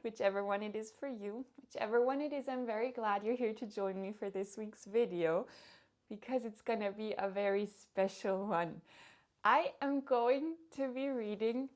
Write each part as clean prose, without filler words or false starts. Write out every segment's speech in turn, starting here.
whichever one it is for you. Whichever one it is, I'm very glad you're here to join me for this week's video because it's gonna be a very special one. I am going to be reading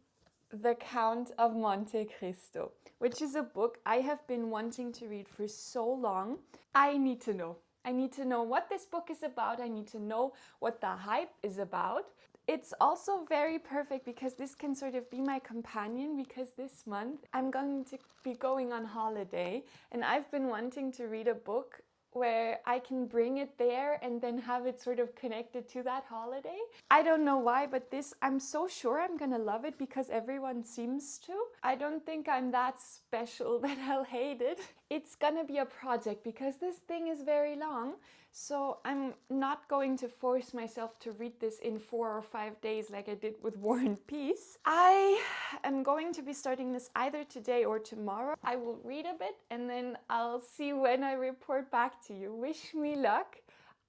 The Count of Monte Cristo, which is a book I have been wanting to read for so long. I need to know. I need to know what this book is about. I need to know what the hype is about. It's also very perfect because this can sort of be my companion, because this month I'm going to be going on holiday and I've been wanting to read a book where I can bring it there and then have it sort of connected to that holiday. I don't know why, but this, I'm so sure I'm gonna love it because everyone seems to. I don't think I'm that special that I'll hate it. It's gonna be a project because this thing is very long, so I'm not going to force myself to read this in 4 or 5 days like I did with War and Peace. I am going to be starting this either today or tomorrow. I will read a bit and then I'll see when I report back to you. Wish me luck.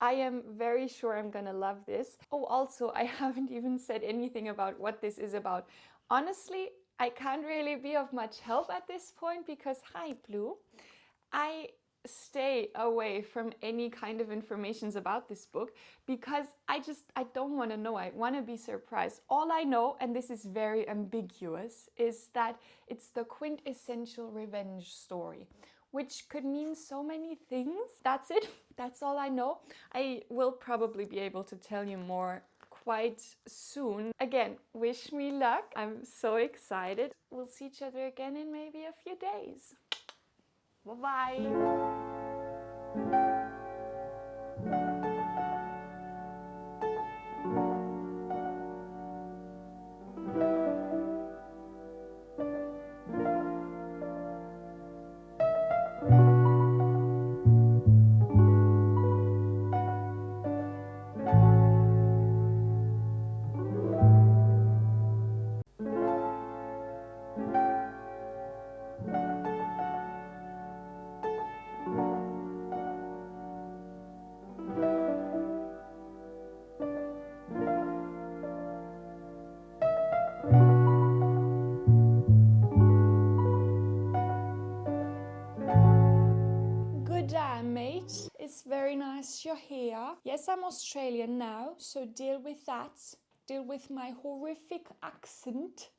I am very sure I'm gonna love this. Oh, also, I haven't even said anything about what this is about. Honestly, I can't really be of much help at this point because, hi Blue, I stay away from any kind of informations about this book because I don't want to know. I want to be surprised. All I know, and this is very ambiguous, is that it's the quintessential revenge story, which could mean so many things. That's it. That's all I know. I will probably be able to tell you more quite soon. Again, wish me luck. I'm so excited. We'll see each other again in maybe a few days. Bye-bye. Mate, it's very nice you're here. Yes, I'm Australian now, so deal with that. Deal with my horrific accent.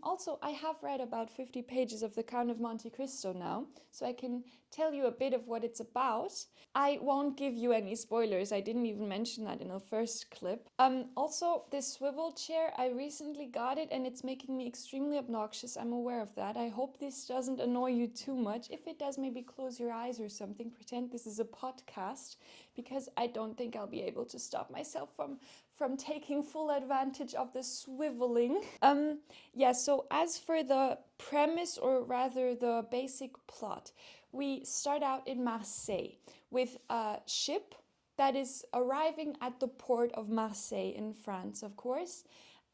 Also, I have read about 50 pages of The Count of Monte Cristo now, so I can tell you a bit of what it's about. I won't give you any spoilers, I didn't even mention that in the first clip. Also, this swivel chair, I recently got it and it's making me extremely obnoxious, I'm aware of that. I hope this doesn't annoy you too much. If it does, maybe close your eyes or something, pretend this is a podcast, because I don't think I'll be able to stop myself from taking full advantage of the swiveling. Yeah, so as for the premise, or rather the basic plot, we start out in Marseille with a ship that is arriving at the port of Marseille in France, of course.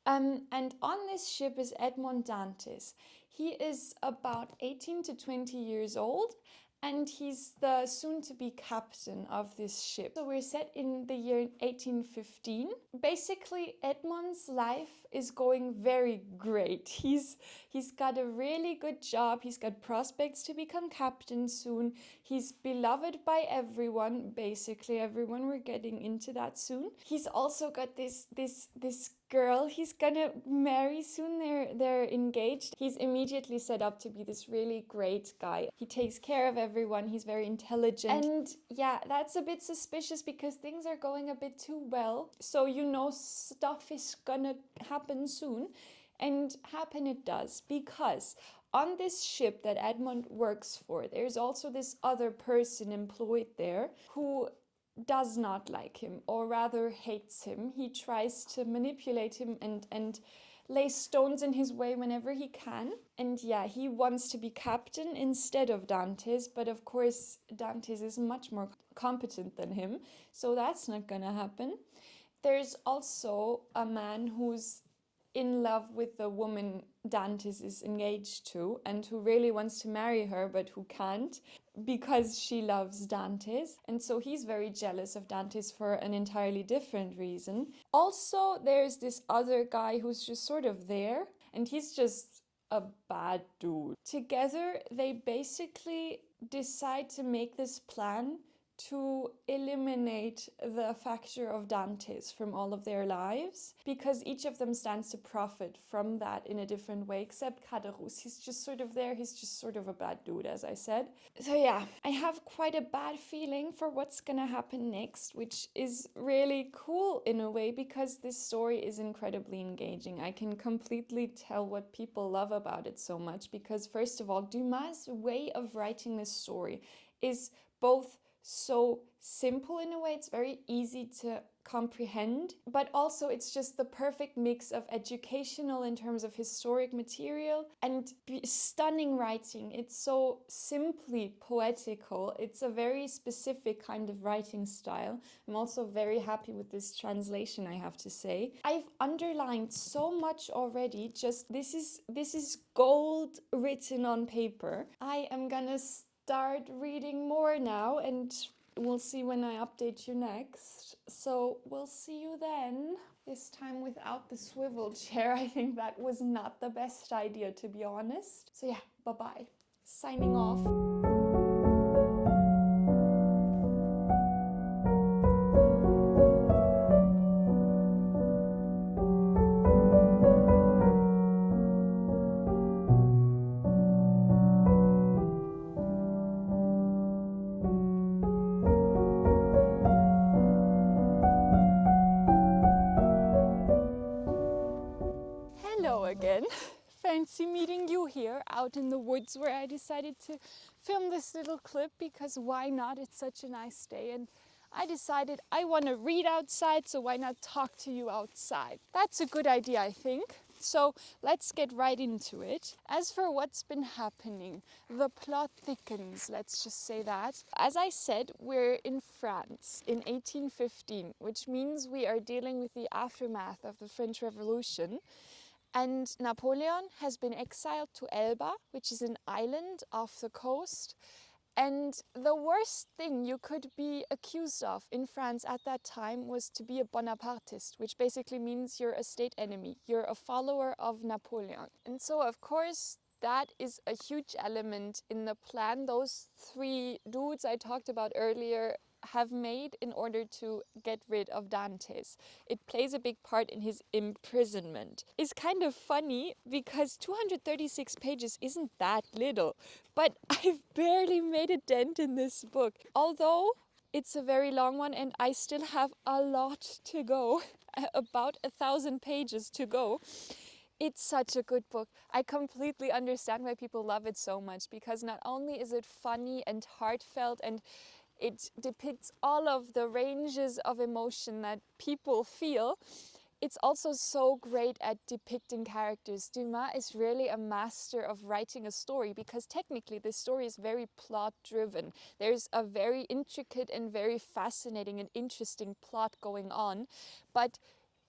And on this ship is Edmond Dantes. He is about 18 to 20 years old, and he's the soon-to-be captain of this ship. So we're set in the year 1815. Basically, Edmond's life is going very great. He's got a really good job. He's got prospects to become captain soon. He's beloved by everyone, basically everyone. We're getting into that soon. He's also got this girl he's gonna marry soon. They're engaged. He's immediately set up to be this really great guy. He takes care of everyone. He's very intelligent. And yeah, that's a bit suspicious because things are going a bit too well. So you know stuff is gonna happen soon. And happen it does, because on this ship that Edmond works for, there's also this other person employed there who does not like him, or rather hates him. He tries to manipulate him and lay stones in his way whenever he can. And yeah, he wants to be captain instead of Dantes, but of course Dantes is much more competent than him, so that's not gonna happen. There's also a man who's in love with the woman Dantes is engaged to and who really wants to marry her but who can't because she loves Dantes, and so he's very jealous of Dantes for an entirely different reason. Also, there's this other guy who's just sort of there, and he's just a bad dude. Together, they basically decide to make this plan to eliminate the factor of Dante's from all of their lives, because each of them stands to profit from that in a different way, except Caderousse. He's just sort of there, he's just sort of a bad dude, as I said. So yeah, I have quite a bad feeling for what's gonna happen next, which is really cool in a way, because this story is incredibly engaging. I can completely tell what people love about it so much, because first of all, Dumas' way of writing this story is both so simple in a way, it's very easy to comprehend, but also it's just the perfect mix of educational in terms of historic material and stunning writing. It's so simply poetical. It's a very specific kind of writing style. I'm also very happy with this translation, I have to say. I've underlined so much already, just this is gold written on paper. I am gonna start reading more now, and we'll see when I update you next. So we'll see you then. This time without the swivel chair. I think that was not the best idea, to be honest. So yeah, bye-bye. Signing off. Hello again. Fancy meeting you here out in the woods, where I decided to film this little clip because why not? It's such a nice day, and I decided I want to read outside, so why not talk to you outside? That's a good idea, I think. So let's get right into it. As for what's been happening, the plot thickens, let's just say that. As I said, we're in France in 1815, which means we are dealing with the aftermath of the French Revolution. And Napoleon has been exiled to Elba, which is an island off the coast. And the worst thing you could be accused of in France at that time was to be a Bonapartist, which basically means you're a state enemy. You're a follower of Napoleon. And so, of course, that is a huge element in the plan those three dudes I talked about earlier have made in order to get rid of Dante's. It plays a big part in his imprisonment. It's kind of funny because 236 pages isn't that little, but I've barely made a dent in this book. Although it's a very long one and I still have a lot to go, about 1,000 pages to go. It's such a good book. I completely understand why people love it so much, because not only is it funny and heartfelt, and it depicts all of the ranges of emotion that people feel, it's also so great at depicting characters. Dumas is really a master of writing a story, because technically this story is very plot driven. There's a very intricate and very fascinating and interesting plot going on, but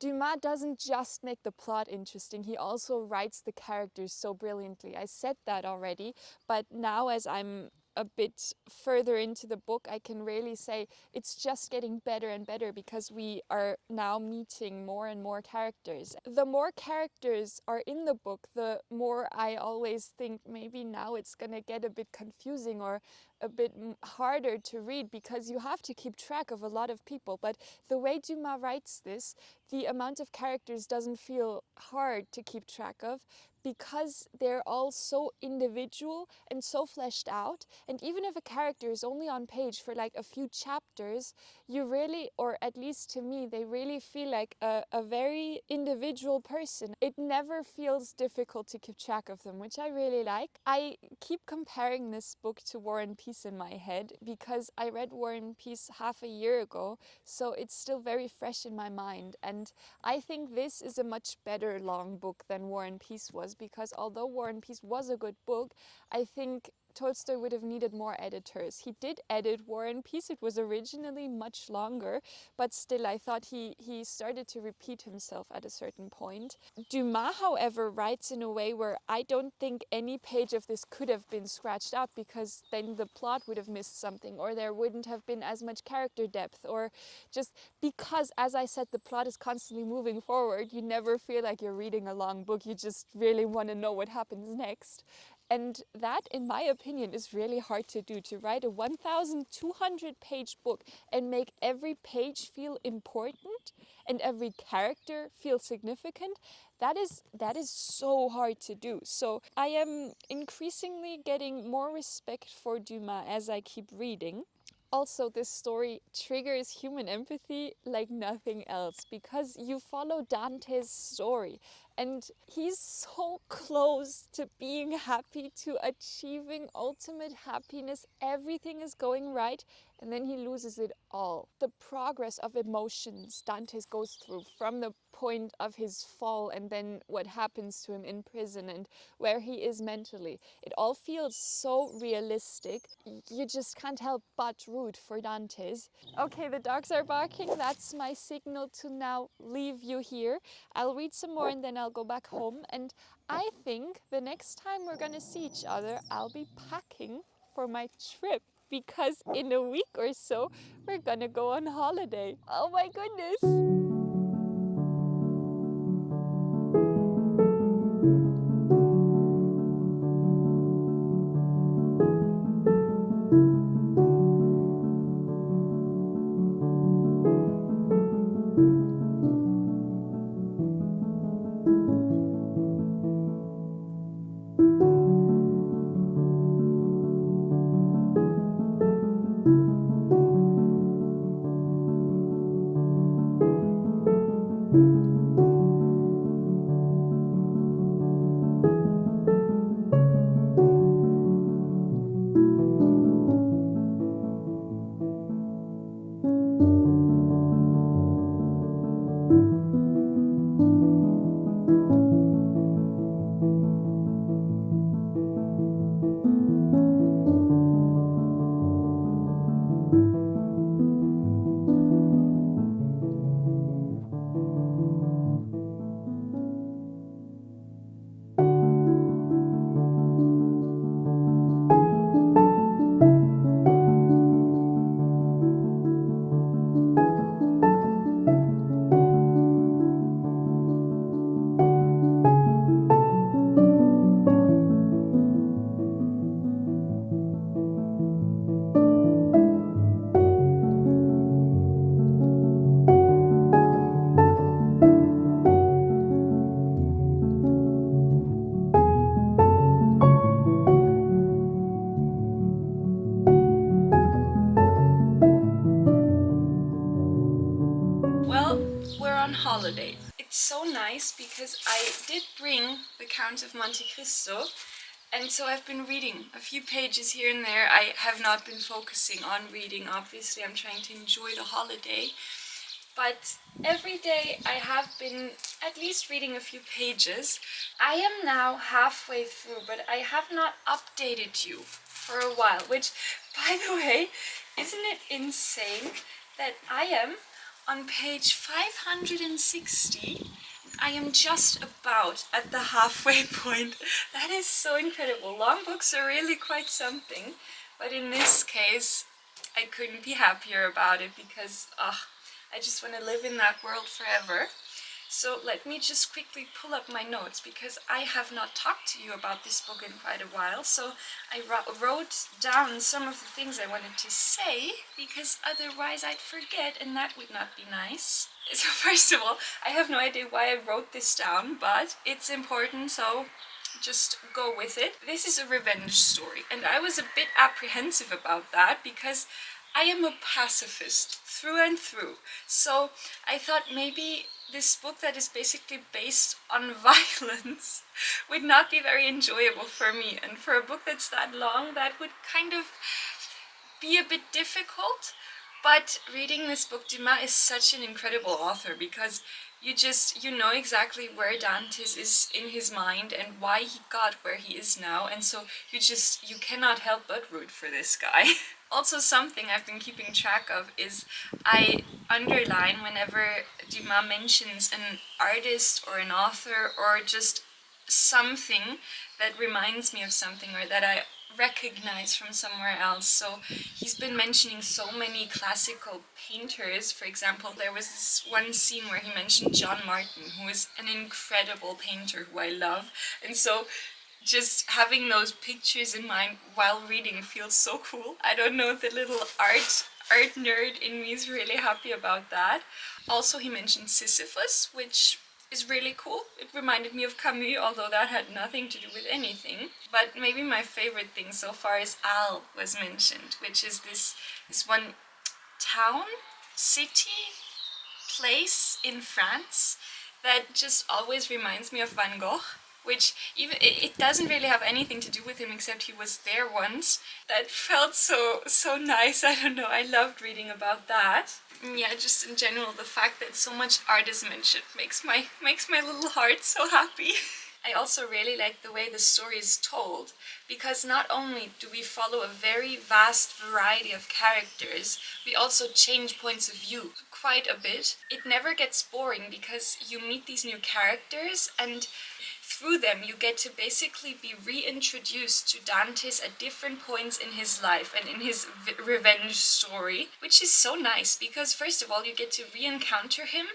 Dumas doesn't just make the plot interesting, he also writes the characters so brilliantly. I said that already, but now as I'm a bit further into the book, I can really say it's just getting better and better, because we are now meeting more and more characters. The more characters are in the book, the more I always think maybe now it's gonna get a bit confusing or a bit harder to read, because you have to keep track of a lot of people. But the way Dumas writes this, the amount of characters doesn't feel hard to keep track of, because they're all so individual and so fleshed out. And even if a character is only on page for like a few chapters, you really, or at least to me, they really feel like a very individual person. It never feels difficult to keep track of them, which I really like. I keep comparing this book to War and Peace in my head, because I read War and Peace half a year ago, so it's still very fresh in my mind. And I think this is a much better long book than War and Peace was, because although War and Peace was a good book, I think Tolstoy would have needed more editors. He did edit War and Peace. It was originally much longer, but still I thought he started to repeat himself at a certain point. Dumas, however, writes in a way where I don't think any page of this could have been scratched out, because then the plot would have missed something, or there wouldn't have been as much character depth, or just because, as I said, the plot is constantly moving forward. You never feel like you're reading a long book. You just really want to know what happens next. And that, in my opinion, is really hard to do, to write a 1,200 page book and make every page feel important and every character feel significant. That is so hard to do. So I am increasingly getting more respect for Dumas as I keep reading. Also, this story triggers human empathy like nothing else, because you follow Dante's story and he's so close to being happy, to achieving ultimate happiness. Everything is going right, and then he loses it all. The progress of emotions Dante goes through, from the point of his fall and then what happens to him in prison and where he is mentally, it all feels so realistic. You just can't help but root for Dante's. Okay, the dogs are barking. That's my signal to now leave you here. I'll read some more and then I'll go back home. And I think the next time we're gonna see each other, I'll be packing for my trip, because in a week or so, we're gonna go on holiday. Oh my goodness! Holiday. It's so nice because I did bring the Count of Monte Cristo, and so I've been reading a few pages here and there. I have not been focusing on reading, obviously. I'm trying to enjoy the holiday, but every day I have been at least reading a few pages. I am now halfway through, but I have not updated you for a while, which, by the way, isn't it insane that I am on page 560? I am just about at the halfway point. That is so incredible. Long books are really quite something, but in this case, I couldn't be happier about it, because I just want to live in that world forever. So let me just quickly pull up my notes, because I have not talked to you about this book in quite a while. So I wrote down some of the things I wanted to say, because otherwise I'd forget, and that would not be nice. So first of all, I have no idea why I wrote this down, but it's important, so just go with it. This is a revenge story, and I was a bit apprehensive about that, because I am a pacifist through and through. So I thought maybe this book that is basically based on violence would not be very enjoyable for me. And for a book that's that long, that would kind of be a bit difficult. But reading this book, Dumas is such an incredible author because you know exactly where Dantes is in his mind and why he got where he is now, and so you cannot help but root for this guy. Also, something I've been keeping track of is I underline whenever Dumas mentions an artist or an author or just something that reminds me of something or that I recognize from somewhere else. So he's been mentioning so many classical painters. For example, there was this one scene where he mentioned John Martin, who is an incredible painter who I love. And so just having those pictures in mind while reading feels so cool. I don't know, the little art nerd in me is really happy about that. Also, he mentioned Sisyphus, which is really cool. It reminded me of Camus, although that had nothing to do with anything. But maybe my favorite thing so far is Arles was mentioned, which is this one town, city, place in France that just always reminds me of Van Gogh, which even it doesn't really have anything to do with him except he was there once. That felt so nice. I don't know, I loved reading about that. Yeah, just in general, the fact that so much art is mentioned makes my little heart so happy. I also really like the way the story is told, because not only do we follow a very vast variety of characters, we also change points of view quite a bit. It never gets boring because you meet these new characters and through them you get to basically be reintroduced to Dantes at different points in his life and in his revenge story, which is so nice because first of all you get to re-encounter him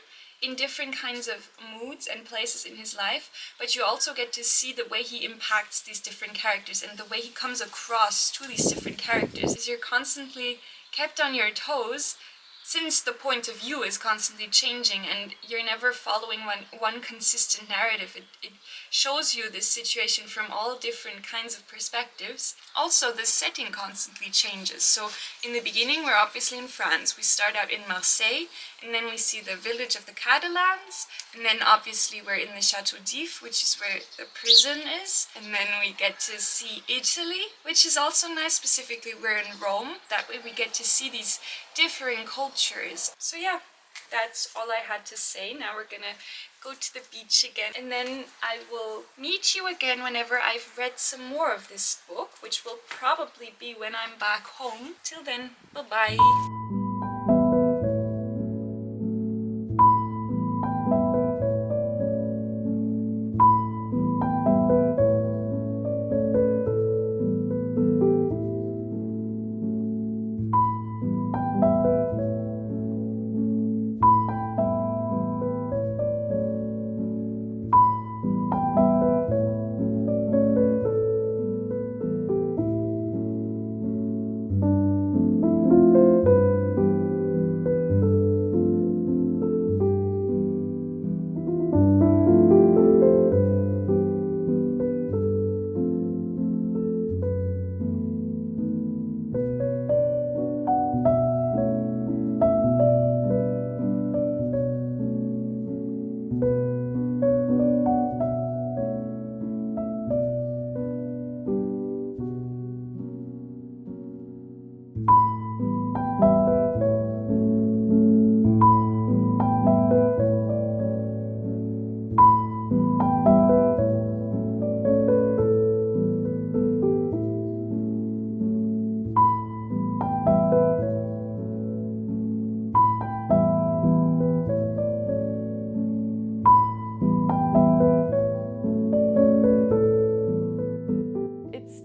in different kinds of moods and places in his life, but you also get to see the way he impacts these different characters and the way he comes across to these different characters. You're constantly kept on your toes since the point of view is constantly changing and you're never following one consistent narrative. It shows you this situation from all different kinds of perspectives. Also, the setting constantly changes. So in the beginning, we're obviously in France. We start out in Marseille, and then we see the village of the Catalans, and then obviously we're in the Chateau d'If, which is where the prison is, and then we get to see Italy, which is also nice. Specifically, we're in Rome. That way we get to see these differing cultures. So yeah, that's all I had to say. Now we're gonna go to the beach again, and then I will meet you again whenever I've read some more of this book, which will probably be when I'm back home. Till then, bye-bye.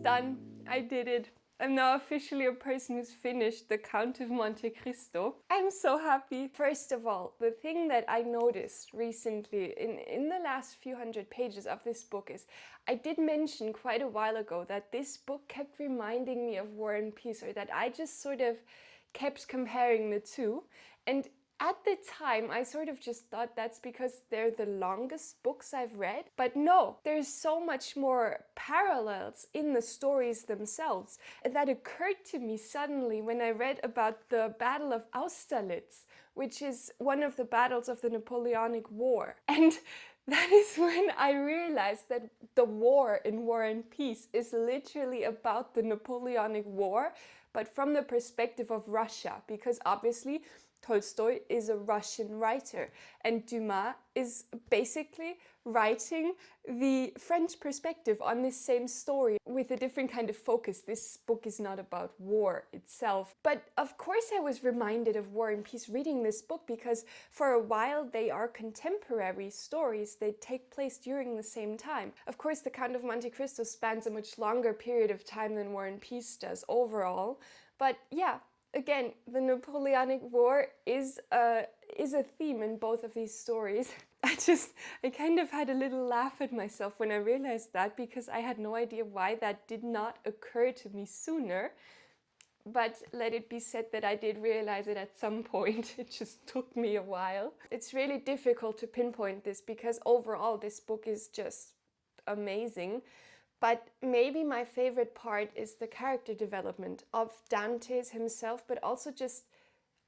Done. I did it. I'm now officially a person who's finished the Count of Monte Cristo. I'm so happy. First of all, the thing that I noticed recently in the last few hundred pages of this book is I did mention quite a while ago that this book kept reminding me of War and Peace, or that I just sort of kept comparing the two. And at the time, I sort of just thought that's because they're the longest books I've read. But no, there's so much more parallels in the stories themselves. And that occurred to me suddenly when I read about the Battle of Austerlitz, which is one of the battles of the Napoleonic War. And that is when I realized that the war in War and Peace is literally about the Napoleonic War, but from the perspective of Russia, because obviously Tolstoy is a Russian writer and Dumas is basically writing the French perspective on this same story with a different kind of focus. This book is not about war itself. But of course I was reminded of War and Peace reading this book, because for a while they are contemporary stories. They take place during the same time. Of course, the Count of Monte Cristo spans a much longer period of time than War and Peace does overall. But yeah, again, the Napoleonic War is a theme in both of these stories. I kind of had a little laugh at myself when I realized that, because I had no idea why that did not occur to me sooner. But let it be said that I did realize it at some point. It just took me a while. It's really difficult to pinpoint this, because overall this book is just amazing. But maybe my favorite part is the character development of Dante's himself, but also just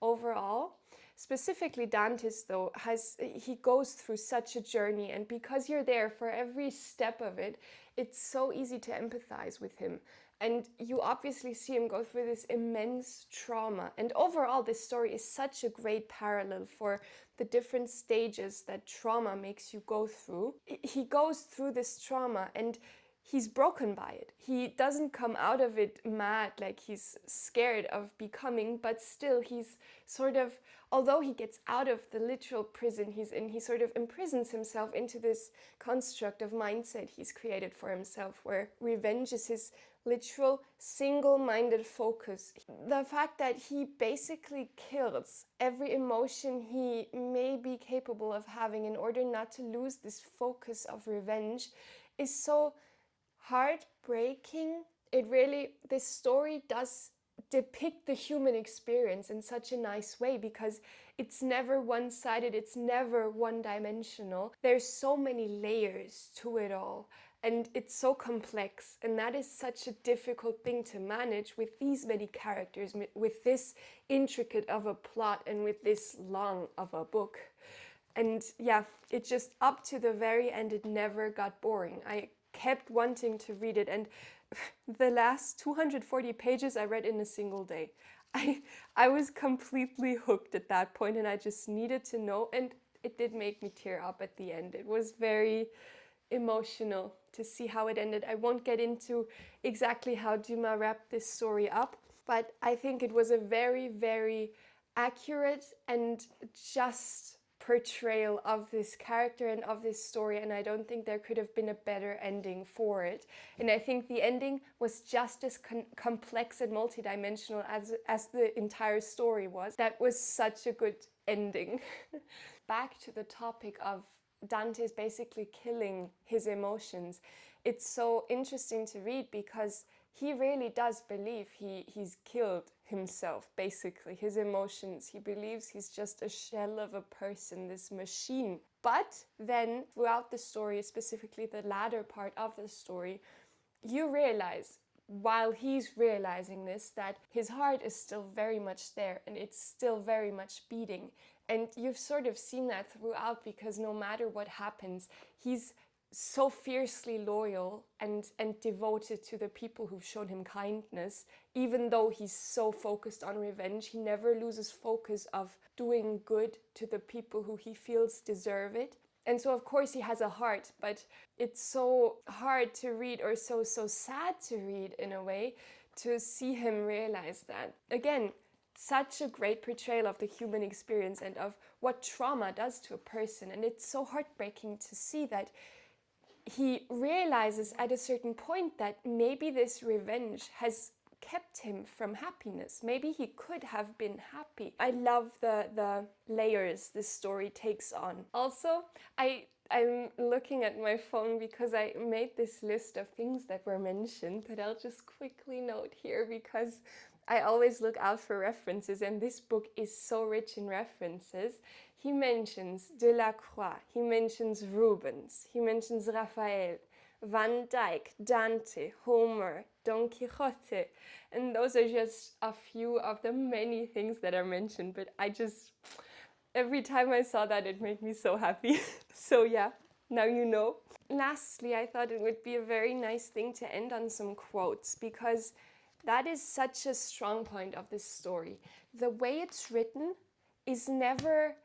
overall. Specifically Dante's, though, he goes through such a journey, and because you're there for every step of it, it's so easy to empathize with him. And you obviously see him go through this immense trauma. And overall, this story is such a great parallel for the different stages that trauma makes you go through. He goes through this trauma and he's broken by it. He doesn't come out of it mad, like he's scared of becoming, but still he's sort of, although he gets out of the literal prison he's in, he sort of imprisons himself into this construct of mindset he's created for himself, where revenge is his literal single-minded focus. The fact that he basically kills every emotion he may be capable of having in order not to lose this focus of revenge is so heartbreaking. This story does depict the human experience in such a nice way, because it's never one-sided, it's never one-dimensional. There's so many layers to it all, and it's so complex, and that is such a difficult thing to manage with these many characters, with this intricate of a plot, and with this long of a book. And yeah, it just, up to the very end, it never got boring. I kept wanting to read it, and the last 240 pages I read in a single day. I was completely hooked at that point, and I just needed to know, and it did make me tear up at the end. It was very emotional to see how it ended. I won't get into exactly how Dumas wrapped this story up, but I think it was a very, very accurate and just portrayal of this character and of this story, and I don't think there could have been a better ending for it. And I think the ending was just as complex and multidimensional as the entire story was. That was such a good ending. Back to the topic of Dante's basically killing his emotions. It's so interesting to read, because he really does believe he's killed himself, basically, his emotions. He believes he's just a shell of a person, this machine. But then throughout the story, specifically the latter part of the story, you realize, while he's realizing this, that his heart is still very much there, and it's still very much beating. And you've sort of seen that throughout, because no matter what happens, he's so fiercely loyal and devoted to the people who've shown him kindness. Even though he's so focused on revenge, he never loses focus of doing good to the people who he feels deserve it. And so of course he has a heart, but it's so hard to read, or so sad to read in a way, to see him realize that. Again, such a great portrayal of the human experience and of what trauma does to a person. And it's so heartbreaking to see that he realizes at a certain point that maybe this revenge has kept him from happiness. Maybe he could have been happy. I love the layers this story takes on. Also, I'm looking at my phone because I made this list of things that were mentioned that I'll just quickly note here, because I always look out for references, and this book is so rich in references. He mentions Delacroix, he mentions Rubens, he mentions Raphael, Van Dyck, Dante, Homer, Don Quixote, and those are just a few of the many things that are mentioned, but every time I saw that, it made me so happy. So yeah, now you know. Lastly, I thought it would be a very nice thing to end on some quotes, because That is such a strong point of this story. The way it's written is never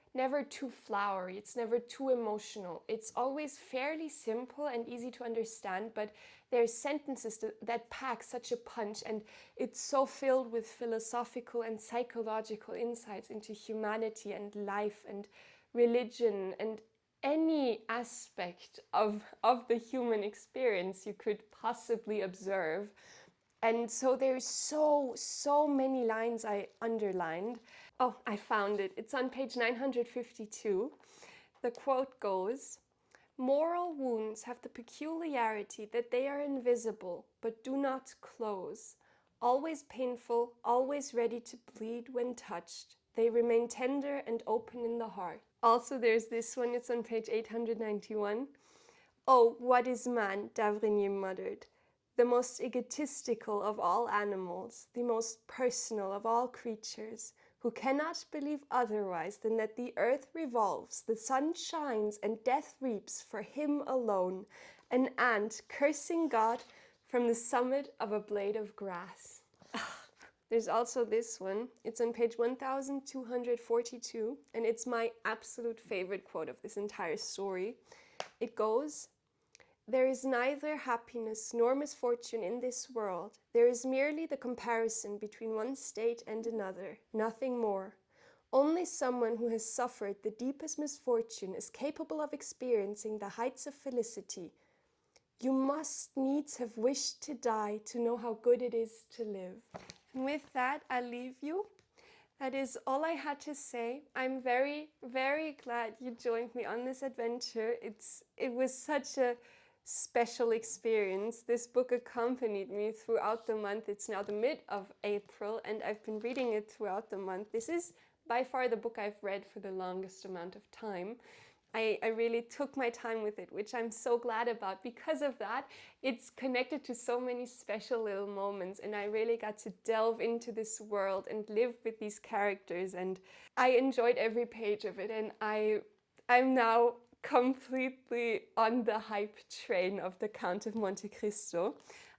too flowery, it's never too emotional. It's always fairly simple and easy to understand, but there's sentences that pack such a punch, and it's so filled with philosophical and psychological insights into humanity and life and religion and any aspect of the human experience you could possibly observe. And so there's so many lines I underlined. Oh, I found it. It's on page 952. The quote goes, "Moral wounds have the peculiarity that they are invisible, but do not close. Always painful, always ready to bleed when touched. They remain tender and open in the heart." Also, there's this one, it's on page 891. "Oh, what is man?" Davrigne muttered. "The most egotistical of all animals, the most personal of all creatures, who cannot believe otherwise than that the earth revolves, the sun shines, and death reaps for him alone, an ant cursing God from the summit of a blade of grass." There's also this one. It's on page 1242, and it's my absolute favorite quote of this entire story. It goes, "There is neither happiness nor misfortune in this world. There is merely the comparison between one state and another, nothing more. Only someone who has suffered the deepest misfortune is capable of experiencing the heights of felicity. You must needs have wished to die to know how good it is to live." And with that, I leave you. That is all I had to say. I'm very, very glad you joined me on this adventure. It was such a special experience. This book accompanied me throughout the month. It's now the mid of April, and I've been reading it throughout the month. This is by far the book I've read for the longest amount of time. I really took my time with it, which I'm so glad about. Because of that, it's connected to so many special little moments, and I really got to delve into this world and live with these characters, and I enjoyed every page of it, and I'm now completely on the hype train of the Count of Monte Cristo.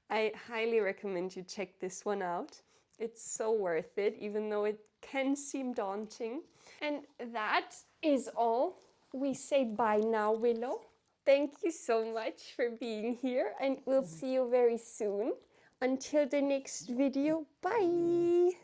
I highly recommend you check this one out. It's so worth it, even though it can seem daunting. And that is all. We say bye now, Willow. Thank you so much for being here, and we'll see you very soon. Until the next video, bye!